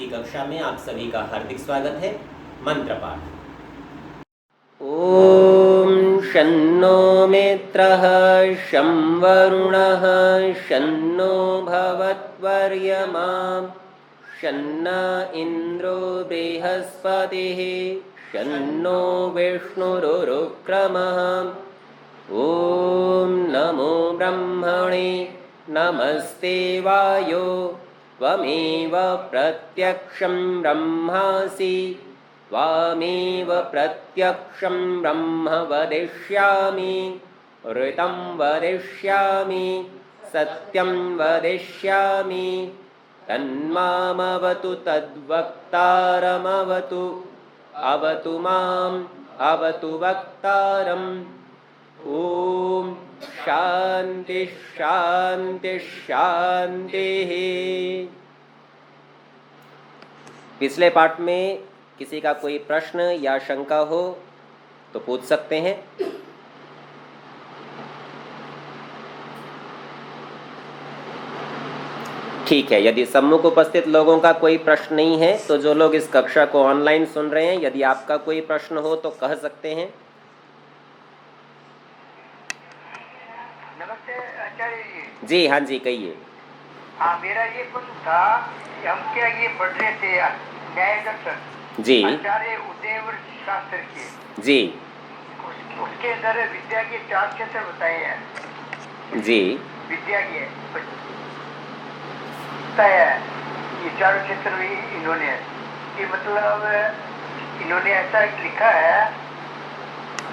की कक्षा में आप सभी का हार्दिक स्वागत है। मंत्र पाठ। ओम शन्नो मित्रः शं वरुणः शन्नो भवत्वर्यमा शन्न इन्द्रो बृहस्पतिः शन्नो विष्णुरुक्रमः। ओम नमो ब्रह्मणे नमस्ते वायो त्वमेव प्रत्यक्षं ब्रह्मासि त्वामेव प्रत्यक्षं ब्रह्म वदिष्यामि ऋतं वदिष्यामि सत्यं वदिष्यामि तन्मामवतु तद्वक्तारमवतु अवतु माम् अवतु वक्तारम्। ओम शांति शांति शांति। पिछले पाठ में किसी का कोई प्रश्न या शंका हो तो पूछ सकते हैं। ठीक है, यदि सम्मुख उपस्थित लोगों का कोई प्रश्न नहीं है तो जो लोग इस कक्षा को ऑनलाइन सुन रहे हैं, यदि आपका कोई प्रश्न हो तो कह सकते हैं। जी हाँ जी, कहिए। हाँ, मेरा ये प्रश्न था कि हम क्या ये पढ़ रहे थे न्याय दर्शन जी आचार्य उदयवर शास्त्र के जी उसके अंदर विद्या के 4 क्षेत्र बताए हैं जी विद्या के बताया है। ये 4 क्षेत्र भी इन्होंने कि मतलब इन्होंने ऐसा लिखा है,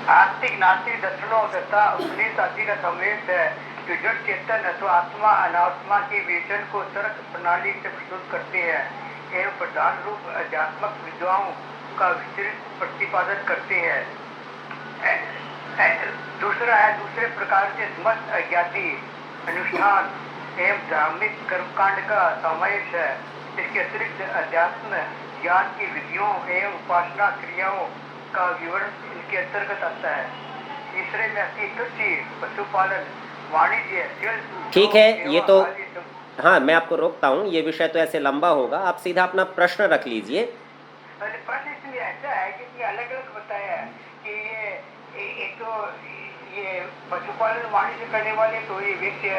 आस्तिक नास्तिक दर्शनों तथा उपनिषद आदि का सम्मेलन है जो जड़ चेतन अथवा आत्मा अनात्मा के विवेचन को तर्क प्रणाली से प्रस्तुत करते हैं एवं प्रधान रूप अध्यात्मक विद्वाओं का विस्तृत प्रतिपादन करते हैं। दूसरा है दूसरे प्रकार से समस्त अज्ञाति अनुष्ठान एवं धार्मिक कर्मकांड का समावेश है। इसके अतिरिक्त अध्यात्म ज्ञान की विधियों एवं उपासना क्रियाओं का विवरण इनके अंतर्गत आता है। तीसरे में कृषि पशुपालन वाणिज्य। ठीक है, ये तो हाँ, मैं आपको रोकता हूँ, ये विषय तो ऐसे लंबा होगा, आप सीधा अपना प्रश्न रख लीजिए। प्रश्न इसलिए ऐसा है कि अलग अलग बताया है कि ये एक तो ये पशुपालन वाणिज्य करने वाले तो ये व्यक्ति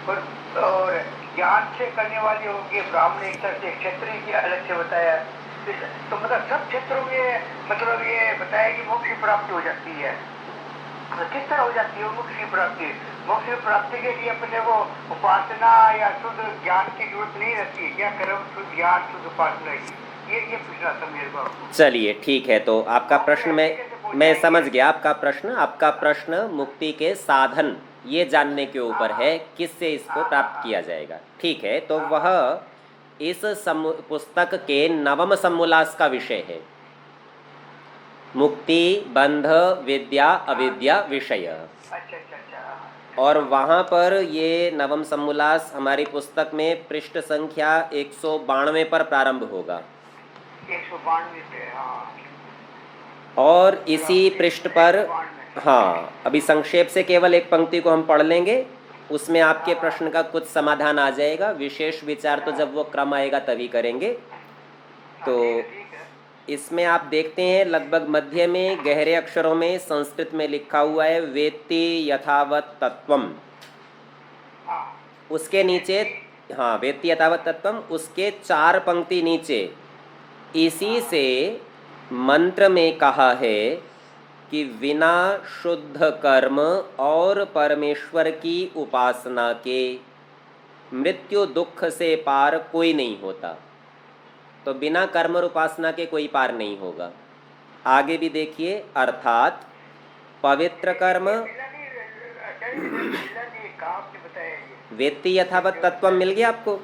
और ज्ञान से करने वाले होंगे ब्राह्मण, एक तरह से क्षेत्रीय की अलग से बताया। तो मतलब सब क्षेत्रों में मतलब ये बताया कि मोक्ष की प्राप्ति हो जाती है। तो किस तरह हो जाती है मोक्ष की प्राप्ति? मोक्ष की प्राप्ति के लिए अपने को उपासना या शुद्ध ज्ञान की जरूरत नहीं रहती है। क्या करें शुद्ध ज्ञान शुद्ध उपासना की? ये पूछना था मेरे को। चलिए ठीक है, तो आपका प्रश्न मैं समझ गया। आपका प्रश्न मुक्ति के साधन ये जानने के ऊपर है, किससे इसको प्राप्त किया जाएगा। ठीक है, तो वह इस पुस्तक के 9वें समोल्लास का विषय है, मुक्ति बंध विद्या अविद्या विषय। और वहाँ पर ये 9वां समोल्लास हमारी पुस्तक में पृष्ठ संख्या 192 पर प्रारंभ होगा। 192 पे, हाँ। और इसी पृष्ठ पर हाँ, अभी संक्षेप से केवल एक पंक्ति को हम पढ़ लेंगे, उसमें आपके प्रश्न का कुछ समाधान आ जाएगा। विशेष विचार तो जब वो क्रम आएगा तभी करेंगे। तो इसमें आप देखते हैं लगभग मध्य में गहरे अक्षरों में संस्कृत में लिखा हुआ है वेत्ति यथावत तत्वम। उसके नीचे हाँ, वेत्ति यथावत तत्वम, उसके 4 पंक्ति नीचे इसी से मंत्र में कहा है कि बिना शुद्ध कर्म और परमेश्वर की उपासना के मृत्यु दुख से पार कोई नहीं होता। तो बिना कर्म और उपासना के कोई पार नहीं होगा। आगे भी देखिए, अर्थात पवित्र कर्म वेत्ति यथावत तत्व मिल गया आपको?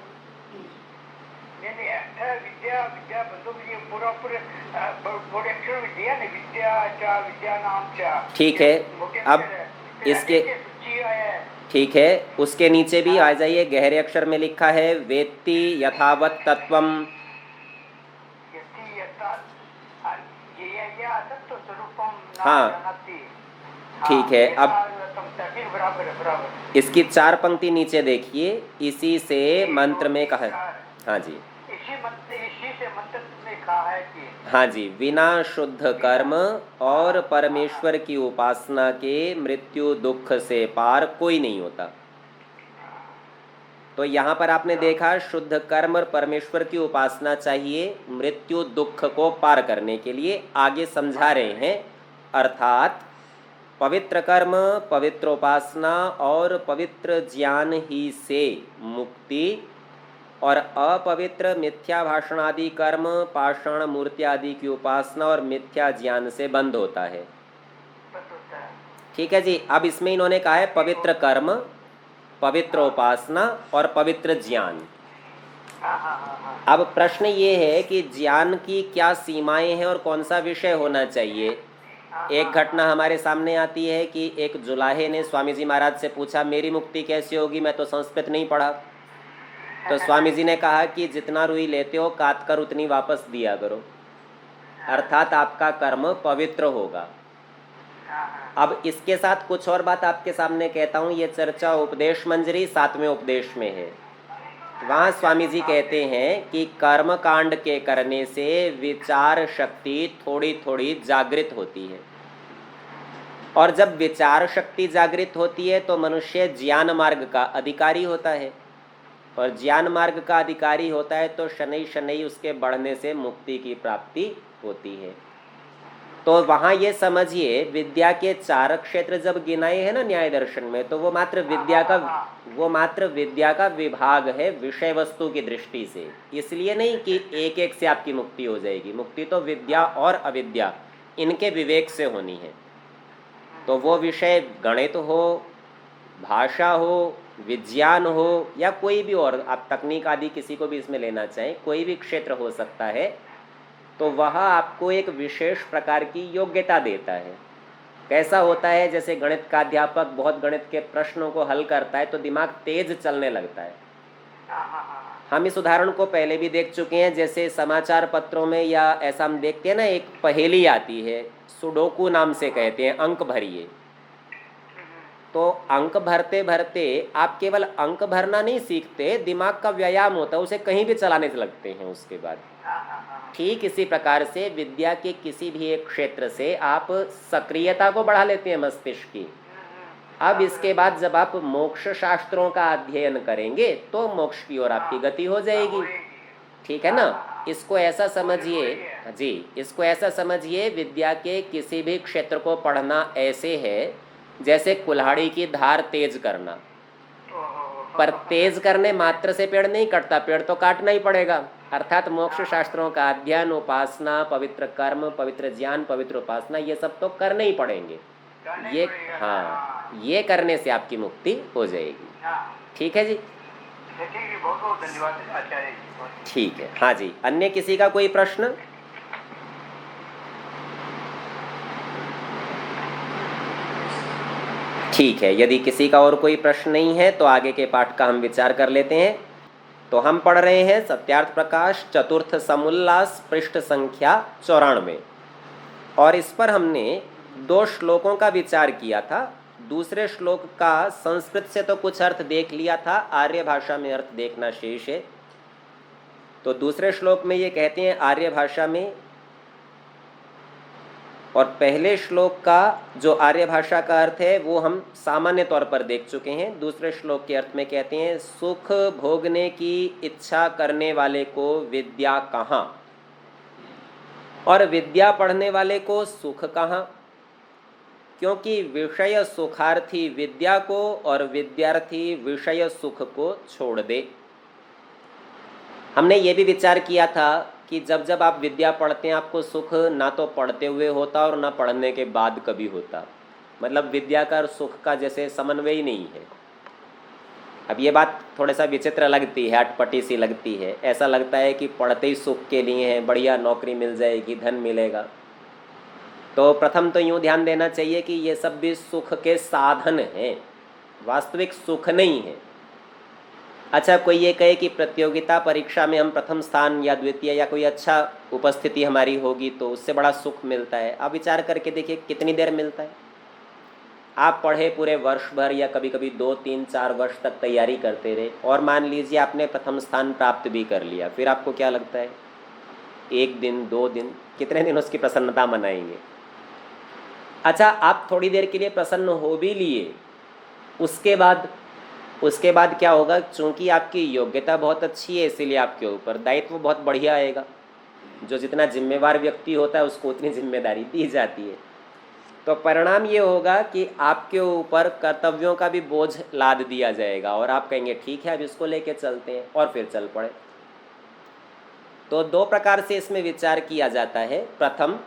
ठीक है, अब इसके ठीक है, उसके नीचे भी आ जाइए, गहरे अक्षर में लिखा है वेत्ति यथावत तत्वम। हाँ ठीक है, अब इसकी 4 पंक्ति नीचे देखिए, इसी से मंत्र में कहा है। हाँ जी, इसी इसी से मंत्र में कहा है कि हाँ जी, बिना शुद्ध कर्म और परमेश्वर की उपासना के मृत्यु दुख से पार कोई नहीं होता। तो यहाँ पर आपने देखा शुद्ध कर्म और परमेश्वर की उपासना चाहिए मृत्यु दुख को पार करने के लिए। आगे समझा रहे हैं, अर्थात पवित्र कर्म, पवित्र उपासना और पवित्र ज्ञान ही से मुक्ति और अपवित्र मिथ्या भाषण आदि कर्म, पाषाण मूर्ति आदि की उपासना और मिथ्या ज्ञान से बंद होता है। बस होता है। ठीक है जी। अब इसमें इन्होंने कहा है पवित्र कर्म, पवित्र उपासना और पवित्र ज्ञान। हाँ हाँ हाँ हाँ। अब प्रश्न ये है कि ज्ञान की क्या सीमाएं हैं और कौन सा विषय होना चाहिए। एक घटना हमारे सामने आती है कि एक जुलाहे ने स्वामी जी महाराज से पूछा मेरी मुक्ति कैसे होगी, मैं तो संस्कृत नहीं पढ़ा। तो स्वामी जी ने कहा कि जितना रुई लेते हो काट कर उतनी वापस दिया करो, अर्थात आपका कर्म पवित्र होगा। अब इसके साथ कुछ और बात आपके सामने कहता हूँ। ये चर्चा उपदेश मंजरी 7वें उपदेश में है। वहाँ स्वामी जी कहते हैं कि कर्म कांड के करने से विचार शक्ति थोड़ी थोड़ी जागृत होती है, और जब विचार शक्ति जागृत होती है तो मनुष्य ज्ञान मार्ग का अधिकारी होता है, और ज्ञान मार्ग का अधिकारी होता है तो शनै शनै उसके बढ़ने से मुक्ति की प्राप्ति होती है। तो वहाँ ये समझिए विद्या के 4 क्षेत्र जब गिनाए हैं ना न्याय दर्शन में, तो वो मात्र विद्या का विभाग है विषय वस्तु की दृष्टि से। इसलिए नहीं कि एक एक से आपकी मुक्ति हो जाएगी। मुक्ति तो विद्या और अविद्या इनके विवेक से होनी है। तो वो विषय गणित हो, भाषा हो, विज्ञान हो या कोई भी और, आप तकनीक आदि किसी को भी इसमें लेना चाहें, कोई भी क्षेत्र हो सकता है। तो वह आपको एक विशेष प्रकार की योग्यता देता है। कैसा होता है, जैसे गणित का अध्यापक बहुत गणित के प्रश्नों को हल करता है तो दिमाग तेज चलने लगता है। हम इस उदाहरण को पहले भी देख चुके हैं। जैसे समाचार पत्रों में या ऐसा हम देखते हैं ना, एक पहेली आती है, सुडोकू नाम से कहते हैं, अंक भरिए। तो अंक भरते भरते आप केवल अंक भरना नहीं सीखते, दिमाग का व्यायाम होता है, उसे कहीं भी चलाने लगते हैं उसके बाद। ठीक इसी प्रकार से विद्या के किसी भी एक क्षेत्र से आप सक्रियता को बढ़ा लेते हैं मस्तिष्क की। अब इसके बाद जब आप मोक्ष शास्त्रों का अध्ययन करेंगे तो मोक्ष की ओर आपकी गति हो जाएगी। ठीक है ना। इसको ऐसा समझिए जी, इसको ऐसा समझिए, विद्या के किसी भी क्षेत्र को पढ़ना ऐसे है जैसे कुल्हाड़ी की धार तेज करना। पर तेज करने मात्र से पेड़ नहीं कटता, पेड़ तो काटना ही पड़ेगा। अर्थात मोक्ष शास्त्रों का अध्ययन, उपासना, पवित्र कर्म, पवित्र ज्ञान, पवित्र उपासना, ये सब तो करने ही पड़ेंगे। ये हाँ, ये करने से आपकी मुक्ति हो जाएगी। ठीक है जी। बहुत बहुत धन्यवाद आचार्य जी। ठीक है। हाँ जी, अन्य किसी का कोई प्रश्न? ठीक है, यदि किसी का और कोई प्रश्न नहीं है तो आगे के पाठ का हम विचार कर लेते हैं। तो हम पढ़ रहे हैं सत्यार्थ प्रकाश चतुर्थ समुल्लास पृष्ठ संख्या 94, और इस पर हमने 2 श्लोकों का विचार किया था। दूसरे श्लोक का संस्कृत से तो कुछ अर्थ देख लिया था, आर्य भाषा में अर्थ देखना शेष है। तो दूसरे श्लोक में ये कहते हैं आर्य भाषा में, और पहले श्लोक का जो आर्य भाषा का अर्थ है वो हम सामान्य तौर पर देख चुके हैं। दूसरे श्लोक के अर्थ में कहते हैं सुख भोगने की इच्छा करने वाले को विद्या कहाँ, और विद्या पढ़ने वाले को सुख कहाँ, क्योंकि विषय सुखार्थी विद्या को और विद्यार्थी विषय सुख को छोड़ दे। हमने ये भी विचार किया था कि जब जब आप विद्या पढ़ते हैं आपको सुख ना तो पढ़ते हुए होता और ना पढ़ने के बाद कभी होता। मतलब विद्या का और सुख का जैसे समन्वय ही नहीं है। अब ये बात थोड़ा सा विचित्र लगती है, अटपटी सी लगती है। ऐसा लगता है कि पढ़ते ही सुख के लिए है, बढ़िया नौकरी मिल जाएगी, धन मिलेगा। तो प्रथम तो यूँ ध्यान देना चाहिए कि ये सब भी सुख के साधन हैं, वास्तविक सुख नहीं है। अच्छा, कोई ये कहे कि प्रतियोगिता परीक्षा में हम प्रथम स्थान या द्वितीय या कोई अच्छा उपस्थिति हमारी होगी तो उससे बड़ा सुख मिलता है। आप विचार करके देखिए कितनी देर मिलता है। आप पढ़े पूरे वर्ष भर या कभी कभी 2, 3, 4 वर्ष तक तैयारी करते रहे, और मान लीजिए आपने प्रथम स्थान प्राप्त भी कर लिया, फिर आपको क्या लगता है? 1 दिन 2 दिन, कितने दिन उसकी प्रसन्नता मनाएंगे। अच्छा, आप थोड़ी देर के लिए प्रसन्न हो भी लिए, उसके बाद क्या होगा, चूंकि आपकी योग्यता बहुत अच्छी है इसीलिए आपके ऊपर दायित्व बहुत बढ़िया आएगा। जो जितना जिम्मेवार व्यक्ति होता है उसको उतनी जिम्मेदारी दी जाती है। तो परिणाम ये होगा कि आपके ऊपर कर्तव्यों का भी बोझ लाद दिया जाएगा और आप कहेंगे ठीक है अब इसको लेके चलते हैं, और फिर चल पड़े। तो 2 प्रकार से इसमें विचार किया जाता है। प्रथम,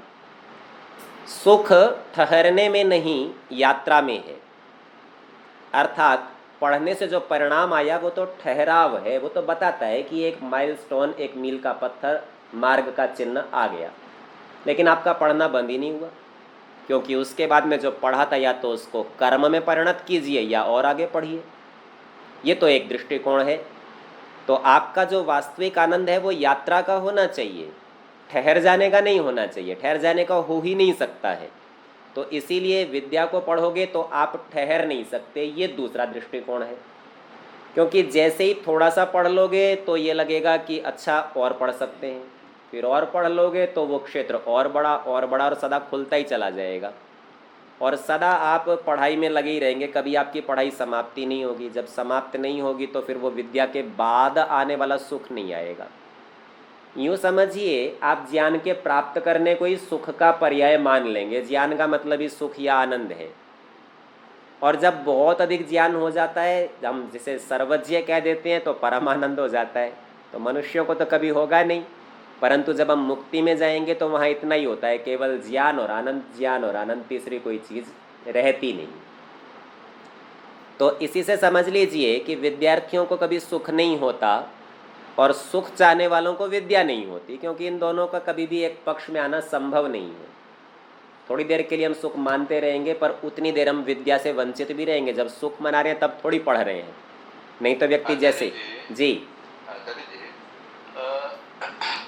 सुख ठहरने में नहीं यात्रा में है, अर्थात पढ़ने से जो परिणाम आया वो तो ठहराव है, वो तो बताता है कि एक माइलस्टोन, एक मील का पत्थर, मार्ग का चिन्ह आ गया, लेकिन आपका पढ़ना बंद ही नहीं हुआ, क्योंकि उसके बाद में जो पढ़ा था या तो उसको कर्म में परिणत कीजिए या और आगे पढ़िए। ये तो एक दृष्टिकोण है। तो आपका जो वास्तविक आनंद है वो यात्रा का होना चाहिए, ठहर जाने का नहीं होना चाहिए। ठहर जाने का हो ही नहीं सकता है, तो इसीलिए विद्या को पढ़ोगे तो आप ठहर नहीं सकते। ये दूसरा दृष्टिकोण है, क्योंकि जैसे ही थोड़ा सा पढ़ लोगे तो ये लगेगा कि अच्छा और पढ़ सकते हैं, फिर और पढ़ लोगे तो वो क्षेत्र और बड़ा और सदा खुलता ही चला जाएगा, और सदा आप पढ़ाई में लगे ही रहेंगे, कभी आपकी पढ़ाई समाप्ति नहीं होगी। जब समाप्त नहीं होगी तो फिर वो विद्या के बाद आने वाला सुख नहीं आएगा। यूँ समझिए, आप ज्ञान के प्राप्त करने को ही सुख का पर्याय मान लेंगे। ज्ञान का मतलब ही सुख या आनंद है, और जब बहुत अधिक ज्ञान हो जाता है, हम जिसे सर्वज्ञ कह देते हैं, तो परमानंद हो जाता है। तो मनुष्यों को तो कभी होगा नहीं, परंतु जब हम मुक्ति में जाएंगे तो वहाँ इतना ही होता है, केवल ज्ञान और आनंद, ज्ञान और आनंद, तीसरी कोई चीज़ रहती नहीं। तो इसी से समझ लीजिए कि विद्यार्थियों को कभी सुख नहीं होता और सुख चाहने वालों को विद्या नहीं होती, क्योंकि इन दोनों का कभी भी एक पक्ष में आना संभव नहीं है। थोड़ी देर के लिए हम सुख मानते रहेंगे, पर उतनी देर हम विद्या से वंचित भी रहेंगे। जब सुख मना रहे हैं तब थोड़ी पढ़ रहे हैं, नहीं तो व्यक्ति जैसे जी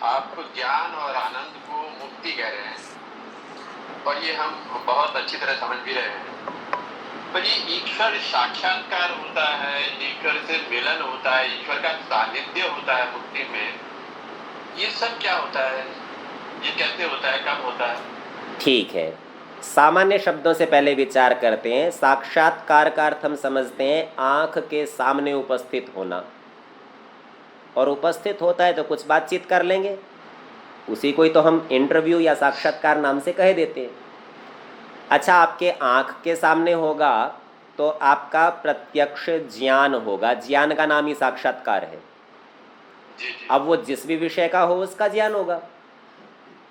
आप ज्ञान और आनंद को मुक्ति कह रहे हैं, और ये हम बहुत अच्छी तरह समझ भी रहे हैं। पर ये ईश्वर साक्षात्कार होता है, ईश्वर से मिलन होता है, ईश्वर का सानिध्य होता है मुक्ति में, ये सब क्या होता है, ये कैसे होता है, कब होता है? ठीक है, सामान्य शब्दों से पहले विचार करते हैं। साक्षात्कार का अर्थ हम समझते हैं आँख के सामने उपस्थित होना, और उपस्थित होता है तो कुछ बातचीत कर लेंगे, उसी को ही तो हम इंटरव्यू या साक्षात्कार नाम से कह देते हैं। अच्छा, आपके आँख के सामने होगा तो आपका प्रत्यक्ष ज्ञान होगा, ज्ञान का नाम ही साक्षात्कार है। अब वो जिस भी विषय का हो उसका ज्ञान होगा।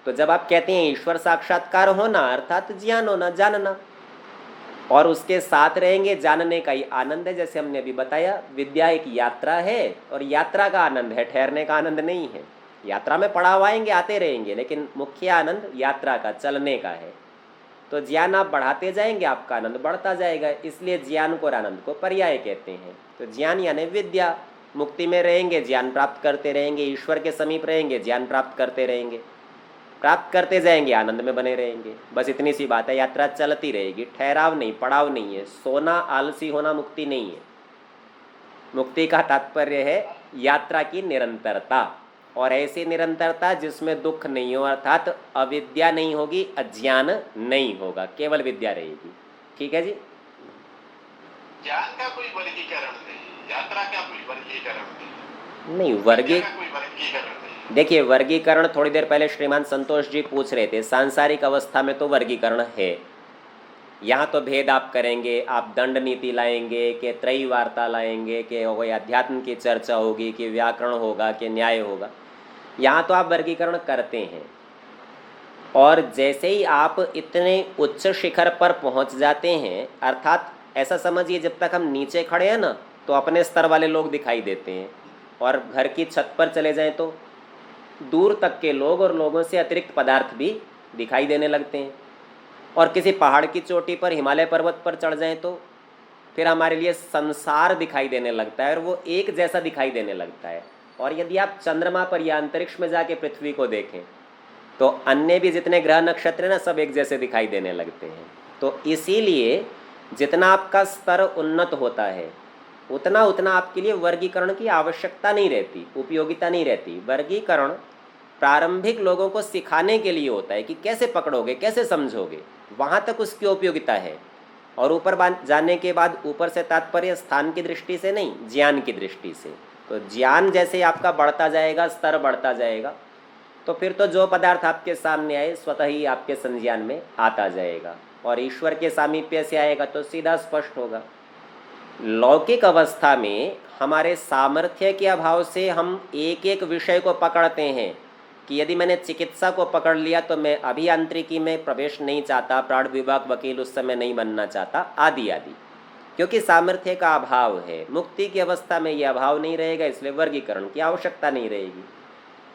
तो जब आप कहते हैं ईश्वर साक्षात्कार होना, अर्थात ज्ञान होना, जानना, और उसके साथ रहेंगे जानने का ही आनंद है। जैसे हमने अभी बताया, विद्या एक यात्रा है और यात्रा का आनंद है, ठहरने का आनंद नहीं है। यात्रा में पड़ाव आएंगे, आते रहेंगे, लेकिन मुख्य आनंद यात्रा का, चलने का है। तो ज्ञान आप बढ़ाते जाएंगे, आपका आनंद बढ़ता जाएगा, इसलिए ज्ञान को और आनंद को पर्याय कहते हैं। तो ज्ञान यानी विद्या, मुक्ति में रहेंगे ज्ञान प्राप्त करते रहेंगे, ईश्वर के समीप रहेंगे ज्ञान प्राप्त करते रहेंगे, प्राप्त करते जाएंगे, आनंद में बने रहेंगे। बस इतनी सी बात है, यात्रा चलती रहेगी, ठहराव नहीं, पड़ाव नहीं है। सोना, आलसी होना मुक्ति नहीं है। मुक्ति का तात्पर्य है यात्रा की निरंतरता, और ऐसी निरंतरता जिसमें दुख नहीं हो, अर्थात अविद्या नहीं होगी, अज्ञान नहीं होगा, केवल विद्या रहेगी। ठीक है जी। ज्ञान का कोई वर्गीकरण नहीं, यात्रा का कोई वर्गीकरण नहीं, कोई वर्गीकरण नहीं। देखिए, वर्गीकरण थोड़ी देर पहले श्रीमान संतोष जी पूछ रहे थे, सांसारिक अवस्था में तो वर्गीकरण है। यहाँ तो भेद आप करेंगे, आप दंड नीति लाएंगे, कि त्रयी वार्ता लाएंगे, कि कोई अध्यात्म की चर्चा होगी, कि व्याकरण होगा, कि न्याय होगा। यहाँ तो आप वर्गीकरण करते हैं, और जैसे ही आप इतने उच्च शिखर पर पहुँच जाते हैं, अर्थात ऐसा समझिए जब तक हम नीचे खड़े हैं ना तो अपने स्तर वाले लोग दिखाई देते हैं, और घर की छत पर चले जाएं तो दूर तक के लोग और लोगों से अतिरिक्त पदार्थ भी दिखाई देने लगते हैं, और किसी पहाड़ की चोटी पर, हिमालय पर्वत पर चढ़ जाएं तो फिर हमारे लिए संसार दिखाई देने लगता है, और वो एक जैसा दिखाई देने लगता है। और यदि आप चंद्रमा पर या अंतरिक्ष में जाके पृथ्वी को देखें तो अन्य भी जितने ग्रह नक्षत्र हैं ना, सब एक जैसे दिखाई देने लगते हैं। तो इसीलिए जितना आपका स्तर उन्नत होता है उतना आपके लिए वर्गीकरण की आवश्यकता नहीं रहती, उपयोगिता नहीं रहती। वर्गीकरण प्रारंभिक लोगों को सिखाने के लिए होता है कि कैसे पकड़ोगे, कैसे समझोगे, वहाँ तक उसकी उपयोगिता है। और ऊपर जाने के बाद ऊपर से तात्पर्य स्थान की दृष्टि से नहीं, ज्ञान की दृष्टि से। तो ज्ञान जैसे आपका बढ़ता जाएगा, स्तर बढ़ता जाएगा, तो फिर तो जो पदार्थ आपके सामने आए स्वतः ही आपके संज्ञान में आता जाएगा, और ईश्वर के सामीप्य से आएगा तो सीधा स्पष्ट होगा। लौकिक अवस्था में हमारे सामर्थ्य के अभाव से हम एक एक विषय को पकड़ते हैं कि यदि मैंने चिकित्सा को पकड़ लिया तो मैं अभियांत्रिकी में प्रवेश नहीं चाहता, प्राण विभाग वकील उस समय नहीं बनना चाहता, आदि आदि, क्योंकि सामर्थ्य का अभाव है। मुक्ति की अवस्था में यह अभाव नहीं रहेगा, इसलिए वर्गीकरण की आवश्यकता नहीं रहेगी।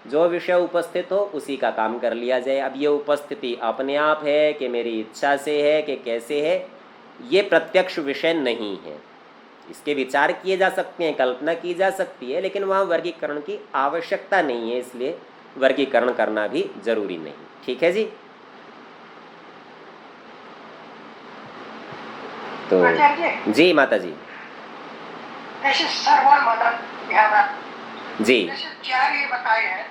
जो विषय उपस्थित हो उसी का काम कर लिया जाए। अब ये उपस्थिति अपने आप है कि मेरी इच्छा से है कि कैसे है, ये प्रत्यक्ष विषय नहीं है। इसके विचार किए जा सकते हैं, कल्पना की जा सकती है, लेकिन वहाँ वर्गीकरण की आवश्यकता नहीं है, इसलिए वर्गीकरण करना भी जरूरी नहीं। ठीक है जी। तो जी माता जी, जैसे श्रवण मनन ध्यान जी जैसे चार ये बताए हैं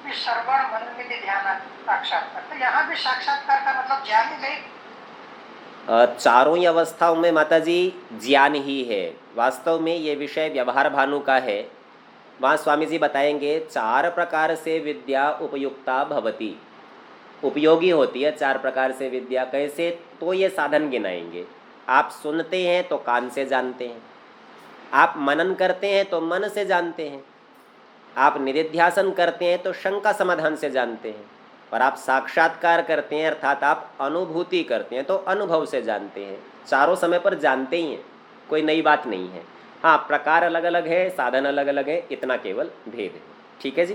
कि श्रवण मनन में ध्यान साक्षात्कार, तो यहाँ भी साक्षात्कार का मतलब ज्ञान ही नहीं। चारों ही अवस्थाओं में माता जी ज्ञान ही है। वास्तव में ये विषय व्यवहार भानु का है। वहाँ स्वामी जी बताएंगे 4 प्रकार से विद्या उपयुक्ता भवती, उपयोगी होती है 4 प्रकार से विद्या। कैसे? तो ये साधन गिनाएंगे। आप सुनते हैं तो कान से जानते हैं, आप मनन करते हैं तो मन से जानते हैं, आप निधिध्यासन करते हैं तो शंका समाधान से जानते हैं, और आप साक्षात्कार करते हैं अर्थात आप अनुभूति करते हैं तो अनुभव से जानते हैं। चारों समय पर जानते ही हैं, कोई नई बात नहीं है। हाँ, प्रकार अलग अलग है, साधन अलग अलग है, इतना केवल भेद है। ठीक है जी।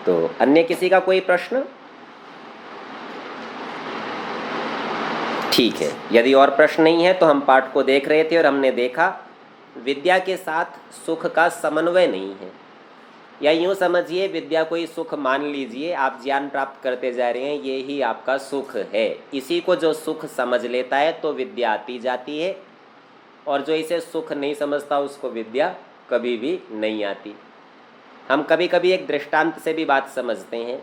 तो अन्य किसी का कोई प्रश्न? ठीक है, यदि और प्रश्न नहीं है तो हम पाठ को देख रहे थे और हमने देखा विद्या के साथ सुख का समन्वय नहीं है। या यूँ समझिए, विद्या कोई सुख मान लीजिए, आप ज्ञान प्राप्त करते जा रहे हैं, ये ही आपका सुख है। इसी को जो सुख समझ लेता है तो विद्या आती जाती है, और जो इसे सुख नहीं समझता उसको विद्या कभी भी नहीं आती। हम कभी कभी एक दृष्टांत से भी बात समझते हैं।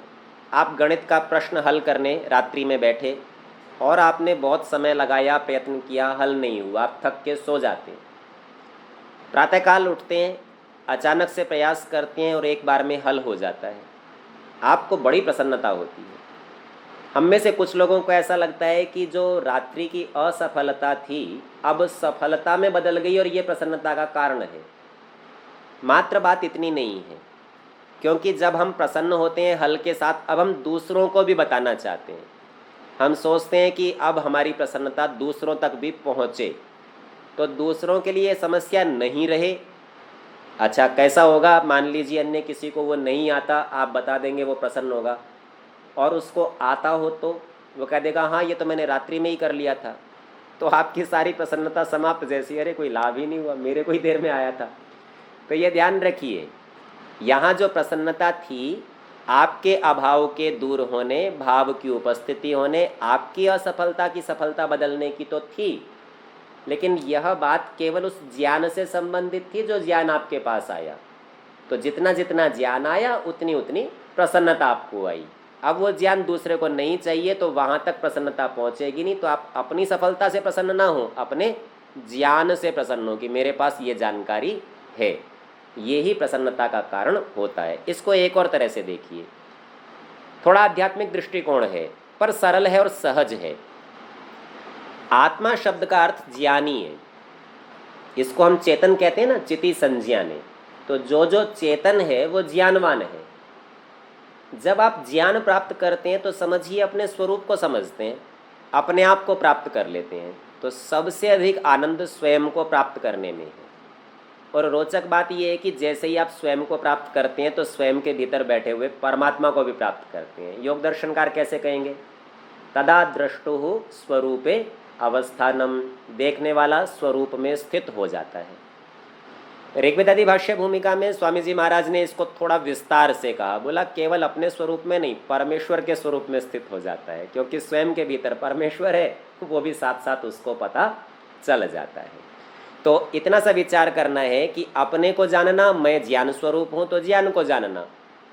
आप गणित का प्रश्न हल करने रात्रि में बैठे और आपने बहुत समय लगाया, प्रयत्न किया, हल नहीं हुआ, आप थक के सो जाते हैं। प्रातःकाल उठते हैं, अचानक से प्रयास करते हैं और एक बार में हल हो जाता है, आपको बड़ी प्रसन्नता होती है। हम में से कुछ लोगों को ऐसा लगता है कि जो रात्रि की असफलता थी अब सफलता में बदल गई और ये प्रसन्नता का कारण है। मात्र बात इतनी नहीं है, क्योंकि जब हम प्रसन्न होते हैं हल के साथ, अब हम दूसरों को भी बताना चाहते हैं। हम सोचते हैं कि अब हमारी प्रसन्नता दूसरों तक भी पहुँचे, तो दूसरों के लिए समस्या नहीं रहे। अच्छा, कैसा होगा? मान लीजिए अन्य किसी को वो नहीं आता, आप बता देंगे, वो प्रसन्न होगा, और उसको आता हो तो वो कह देगा हाँ ये तो मैंने रात्रि में ही कर लिया था, तो आपकी सारी प्रसन्नता समाप्त जैसी, अरे कोई लाभ ही नहीं हुआ, मेरे को ही देर में आया था। तो ये ध्यान रखिए, यहाँ जो प्रसन्नता थी आपके अभाव के दूर होने, भाव की उपस्थिति होने, आपकी असफलता की सफलता बदलने की तो थी, लेकिन यह बात केवल उस ज्ञान से संबंधित थी जो ज्ञान आपके पास आया। तो जितना जितना ज्ञान आया उतनी उतनी प्रसन्नता आपको आई। अब वो ज्ञान दूसरे को नहीं चाहिए तो वहाँ तक प्रसन्नता पहुँचेगी नहीं। तो आप अपनी सफलता से प्रसन्न ना हो, अपने ज्ञान से प्रसन्न हो कि मेरे पास ये जानकारी है। ये ही प्रसन्नता का कारण होता है। इसको एक और तरह से देखिए, थोड़ा आध्यात्मिक दृष्टिकोण है पर सरल है और सहज है। आत्मा शब्द का अर्थ ज्ञानी है, इसको हम चेतन कहते हैं ना, चिति संज्ञाने। तो जो जो चेतन है वो ज्ञानवान है। जब आप ज्ञान प्राप्त करते हैं तो समझिए अपने स्वरूप को समझते हैं, अपने आप को प्राप्त कर लेते हैं। तो सबसे अधिक आनंद स्वयं को प्राप्त करने में है। और रोचक बात यह है कि जैसे ही आप स्वयं को प्राप्त करते हैं तो स्वयं के भीतर बैठे हुए परमात्मा को भी प्राप्त करते हैं। योग दर्शनकार कैसे कहेंगे? तदा द्रष्टुः स्वरूपे अवस्थानम, देखने वाला स्वरूप में स्थित हो जाता है। ऋग्वेदादि भाष्य भूमिका में स्वामी जी महाराज ने इसको थोड़ा विस्तार से कहा, बोला केवल अपने स्वरूप में नहीं, परमेश्वर के स्वरूप में स्थित हो जाता है, क्योंकि स्वयं के भीतर परमेश्वर है, वो भी साथ साथ उसको पता चल जाता है। तो इतना सा विचार करना है कि अपने को जानना, मैं ज्ञान स्वरूप हूँ तो ज्ञान को जानना,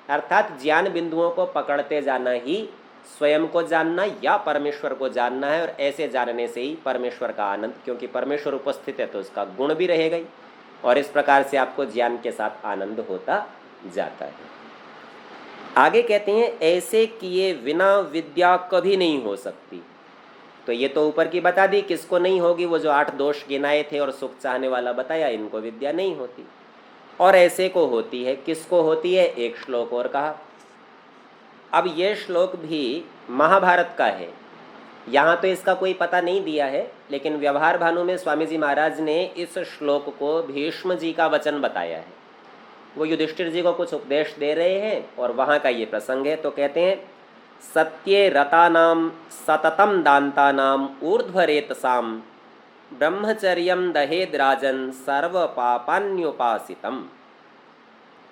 अर्थात ज्ञान बिंदुओं को पकड़ते जाना ही स्वयं को जानना या परमेश्वर को जानना है। और ऐसे जानने से ही परमेश्वर का आनंद, क्योंकि परमेश्वर उपस्थित है तो उसका गुण भी रहेगा ही, और इस प्रकार से आपको ज्ञान के साथ आनंद होता जाता है। आगे कहते हैं ऐसे किए बिना विद्या कभी नहीं हो सकती। तो ये तो ऊपर की बता दी किसको नहीं होगी, वो जो 8 दोष गिनाए थे और सुख चाहने वाला बताया, इनको विद्या नहीं होती। और ऐसे को होती है, किसको होती है, एक श्लोक और कहा। अब ये श्लोक भी महाभारत का है, यहाँ तो इसका कोई पता नहीं दिया है, लेकिन व्यवहार भानु में स्वामी जी महाराज ने इस श्लोक को भीष्म जी का वचन बताया है। वो युधिष्ठिर जी को कुछ उपदेश दे रहे हैं और वहाँ का ये प्रसंग है। तो कहते हैं सत्ये रतानाम सततम दान्तानाम ऊर्ध्वरेतसाम ब्रह्मचर्यम दहेद राजन सर्व पापान्योपासितम।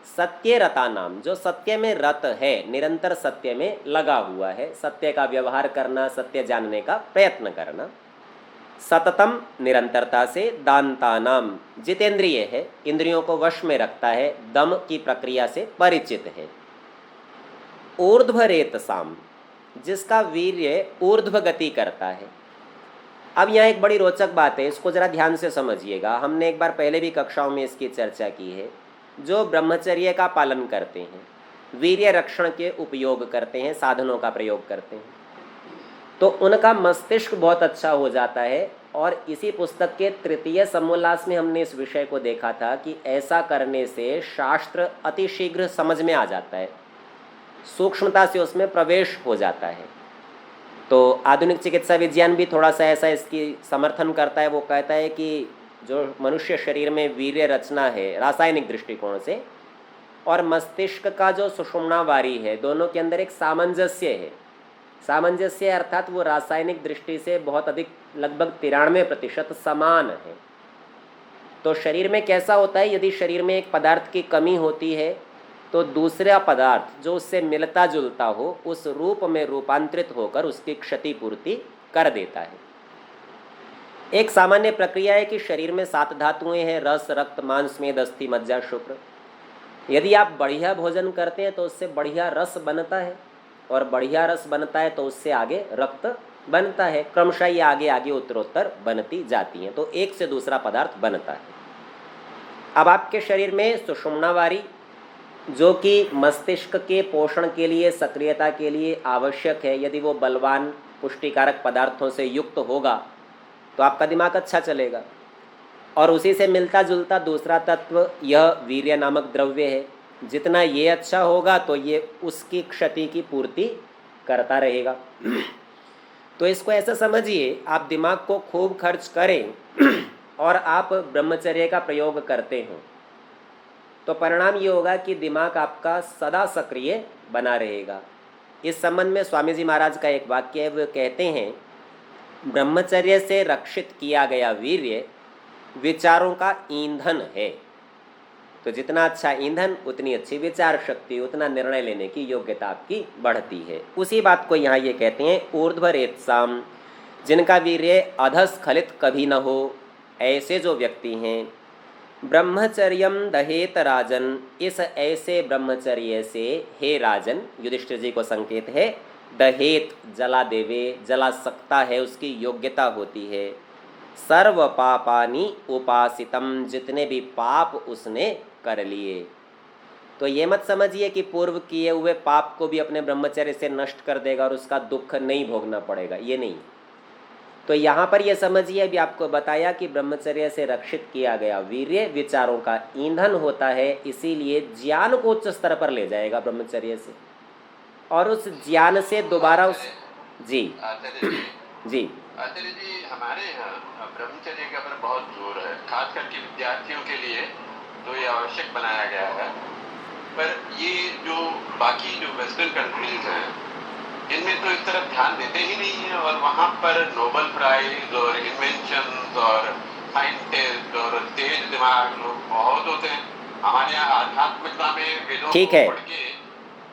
सत्य रता नाम, जो सत्य में रत है, निरंतर सत्य में लगा हुआ है, सत्य का व्यवहार करना, सत्य जानने का प्रयत्न करना। सततम निरंतरता से, दान्ता नाम जितेंद्रिय है, इंद्रियों को वश में रखता है, दम की प्रक्रिया से परिचित है। ऊर्ध्वरेत साम, जिसका वीर्य ऊर्ध्व गति करता है। अब यहाँ एक बड़ी रोचक बात है, इसको जरा ध्यान से समझिएगा। हमने एक बार पहले भी कक्षाओं में इसकी चर्चा की है। जो ब्रह्मचर्य का पालन करते हैं, वीर्य रक्षण के उपयोग करते हैं, साधनों का प्रयोग करते हैं, तो उनका मस्तिष्क बहुत अच्छा हो जाता है। और इसी पुस्तक के तृतीय समोल्लास में हमने इस विषय को देखा था कि ऐसा करने से शास्त्र अतिशीघ्र समझ में आ जाता है, सूक्ष्मता से उसमें प्रवेश हो जाता है। तो आधुनिक चिकित्सा विज्ञान भी थोड़ा सा ऐसा इसकी समर्थन करता है। वो कहता है कि जो मनुष्य शरीर में वीर्य रचना है रासायनिक दृष्टिकोण से, और मस्तिष्क का जो सुषुम्ना वारी है, दोनों के अंदर एक सामंजस्य है। सामंजस्य अर्थात वो रासायनिक दृष्टि से बहुत अधिक, लगभग 93% समान है। तो शरीर में कैसा होता है, यदि शरीर में एक पदार्थ की कमी होती है तो दूसरा पदार्थ जो उससे मिलता जुलता हो उस रूप में रूपांतरित होकर उसकी क्षतिपूर्ति कर देता है। एक सामान्य प्रक्रिया है कि शरीर में 7 धातुएं हैं, रस, रक्त, मांस, मेद, अस्थि, मज्जा, शुक्र। यदि आप बढ़िया भोजन करते हैं तो उससे बढ़िया रस बनता है, और बढ़िया रस बनता है तो उससे आगे रक्त बनता है। क्रमशः ये आगे आगे उत्तरोत्तर बनती जाती हैं, तो एक से दूसरा पदार्थ बनता है। अब आपके शरीर में सुषुम्ना वारी, जो कि मस्तिष्क के पोषण के लिए, सक्रियता के लिए आवश्यक है, यदि वो बलवान पुष्टिकारक पदार्थों से युक्त होगा तो आपका दिमाग अच्छा चलेगा। और उसी से मिलता जुलता दूसरा तत्व यह वीर्य नामक द्रव्य है। जितना ये अच्छा होगा तो ये उसकी क्षति की पूर्ति करता रहेगा। तो इसको ऐसा समझिए, आप दिमाग को खूब खर्च करें और आप ब्रह्मचर्य का प्रयोग करते हो तो परिणाम ये होगा कि दिमाग आपका सदा सक्रिय बना रहेगा। इस संबंध में स्वामी जी महाराज का एक वाक्य है, वो कहते हैं ब्रह्मचर्य से रक्षित किया गया वीर्य विचारों का ईंधन है। तो जितना अच्छा ईंधन उतनी अच्छी विचार शक्ति, उतना निर्णय लेने की योग्यता आपकी बढ़ती है। उसी बात को यहाँ ये कहते हैं ऊर्ध्वरेत्साम, जिनका वीर्य अधस्खलित कभी न हो, ऐसे जो व्यक्ति हैं। ब्रह्मचर्यम दहेत राजन, इस ऐसे ब्रह्मचर्य से हे राजन, युधिष्ठिर जी को संकेत है, दहेत जला देवे, जला सकता है, उसकी योग्यता होती है। सर्व पापानि उपासितम, जितने भी पाप उसने कर लिए। तो ये मत समझिए कि पूर्व किए हुए पाप को भी अपने ब्रह्मचर्य से नष्ट कर देगा और उसका दुख नहीं भोगना पड़ेगा, ये नहीं। तो यहाँ पर ये समझिए, अभी आपको बताया कि ब्रह्मचर्य से रक्षित किया गया वीर्य विचारों का ईंधन होता है, इसीलिए ज्ञान को उच्च स्तर पर ले जाएगा ब्रह्मचर्य से, और उस ज्ञान से दोबारा उस जी जी आचार्य जी, हमारे यहाँ ब्रह्मचर्य के ऊपर बहुत जोर है, खास करके विद्यार्थियों के लिए तो ये आवश्यक बनाया गया है। पर ये जो बाकी जो वेस्टर्न कंट्रीज हैं, इनमें तो इस तरफ ध्यान देते ही नहीं है, और वहाँ पर नोबेल प्राइज और इन्वेंशन और साइंटिस्ट और तेज दिमाग लोग बहुत होते हैं। हमारे यहाँ आध्यात्मिकता में वेदों ठीक है,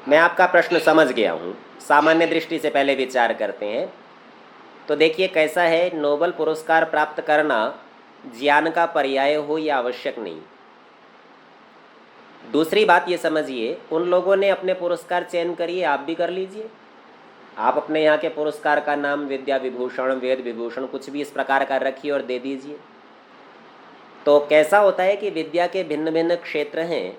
मैं आपका प्रश्न समझ गया हूँ। सामान्य दृष्टि से पहले विचार करते हैं। तो देखिए कैसा है, नोबेल पुरस्कार प्राप्त करना ज्ञान का पर्याय हो यह आवश्यक नहीं। दूसरी बात ये समझिए, उन लोगों ने अपने पुरस्कार चयन करिए, आप भी कर लीजिए। आप अपने यहाँ के पुरस्कार का नाम विद्या विभूषण, वेद विभूषण, कुछ भी इस प्रकार का रखिए और दे दीजिए। तो कैसा होता है कि विद्या के भिन्न भिन्न क्षेत्र हैं